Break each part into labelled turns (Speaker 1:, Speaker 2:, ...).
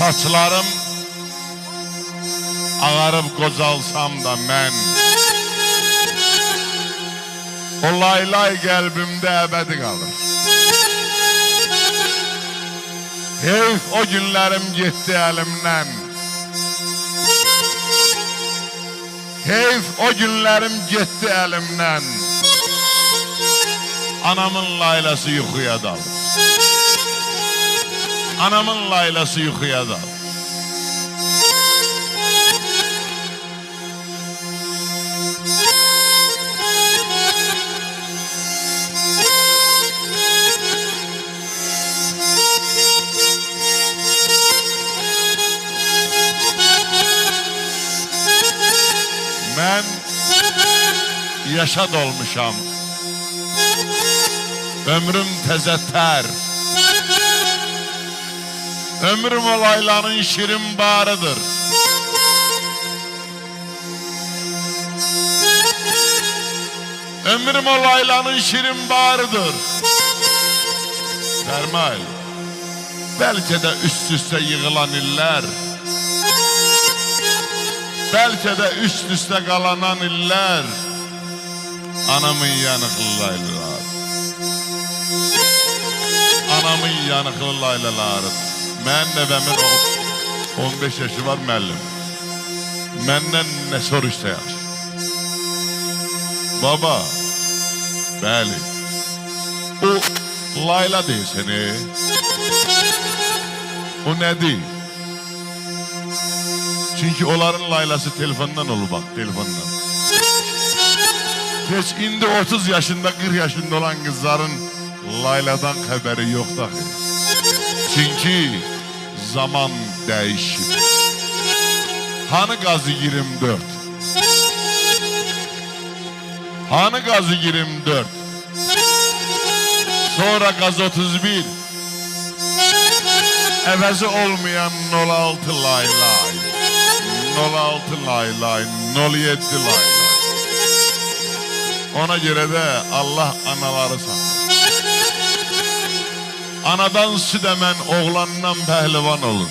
Speaker 1: Saçlarım ağarıb qocalsam da mən, o laylay qəlbimdə əbədi qalır. Heyf o günlərim getdi əlimdən, heyf o günlərim getdi əlimdən. Anamın laylası yuxuya dalır, anamın laylası yuxuya dalır. Mən yaşa dolmuşam, ömrüm təzə tər, ömrüm o laylanın şirin barıdır. Ömrüm o laylanın şirin barıdır. Fərmayl, bəlkə də üst-üstə yığılan illər, bəlkə də üst-üstə qalanan illər, anamın yanıqlı laylaları, anamın yanıqlı laylaları. Mən nəvəmin 15 yaşı var müəllim. Məndən nə soruşsa yaxşı. Baba, bəli, o layla deyilsən, o nədir? Çünkü onların laylası telefondan olur bak, telefondan. Hiç indi 30 yaşında, 40 yaşında olan kızların layladan haberi yok dahi. Çünkü zaman değişir. Hani gazı 24? Hani gazı 24? Sonra gaz 31. Əvəzi olmayan 06 laylay. 06 laylay, 07 laylay. Ona göre de Allah anaları saklar. Anadan süt əmən oğlandan pəhlivan olur.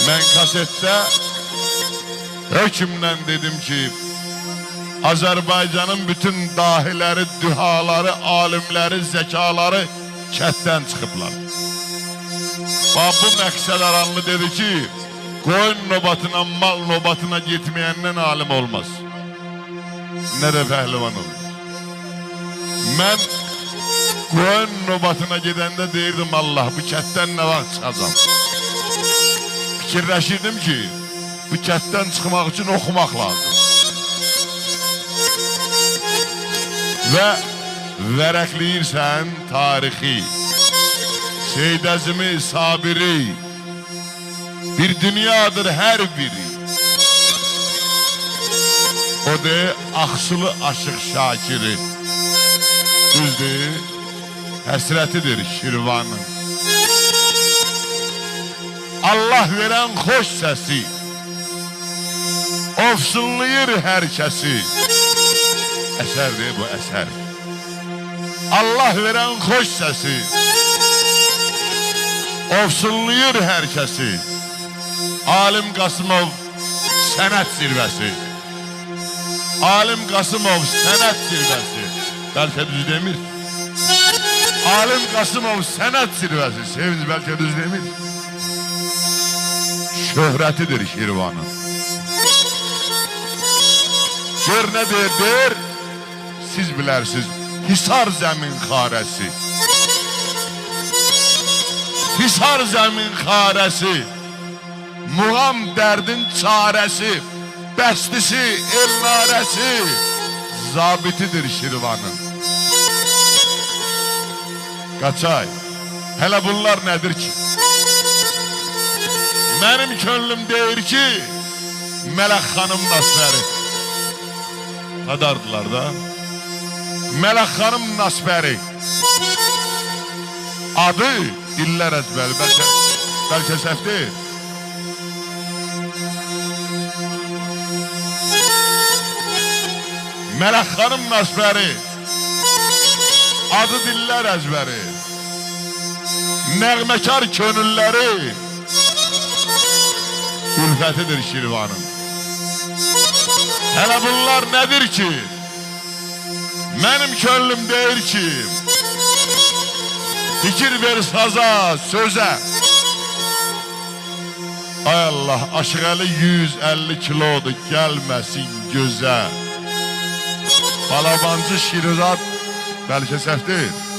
Speaker 1: Mən kasetdə hökmlə dedim ki, Azərbaycanın bütün dahiləri, dühaları, alimləri, zekaları kətdən çıxıblar. Bu məqsəd aranlı dedi ki, koyun nobatına, mal nobatına gitmeyenden alim olmaz. Ne de pehlivan olur. Ben koyun nobatına gidende deyirdim, Allah bu kətten ne vaxt çıxacam. Fikirləşirdim ki, bu kətten çıxmaq için oxumaq lazım. Və vərəqləyirsən tarixi, Seyyid Əzimi, Sabiri, bir dünyadır her biri. O de Aksılı Aşık Şakiri. Düzdür, həsrətidir Şirvanın. Allah veren hoş sesi, ofsunlayır herkesi. Eserdir bu eser. Allah veren hoş sesi, ofsunlayır herkesi. Alim Qasımov sənət zirvəsi. Alim Qasımov sənət zirvəsi. Bəlkə düz demir. Alim Qasımov sənət zirvəsi. Sevinç bəlkə düz demir. Şöhrətidir Şirvanın. Gör nə deyir? Siz bilərsiniz. Hisar zəmin xarəsi. Hisar zəmin xarəsi. Muğam dərdin çarəsi, bəstisi, elnarəsi, zabitidir Şirvanın. Qaçay, hələ bunlar nədir ki? Mənim könlüm deyir ki, Mələk xanım Nasbəri. Qadardılar da. Mələk xanım Nasbəri. Adı illər əzbəri, bəlkə səhv deyil. Mələk xanım Nasbəri, adı dillər əzbəri, nəğməkar könülləri sifətidir Şirvanın. Hələ bunlar nədir ki? Mənim könlüm deyir ki, fikir ver saza, sözə. Ay Allah, Aşıqəli 150 kilodur, gəlməsin gözə. Balabancı Şirizat, bəlkə səhv deyil.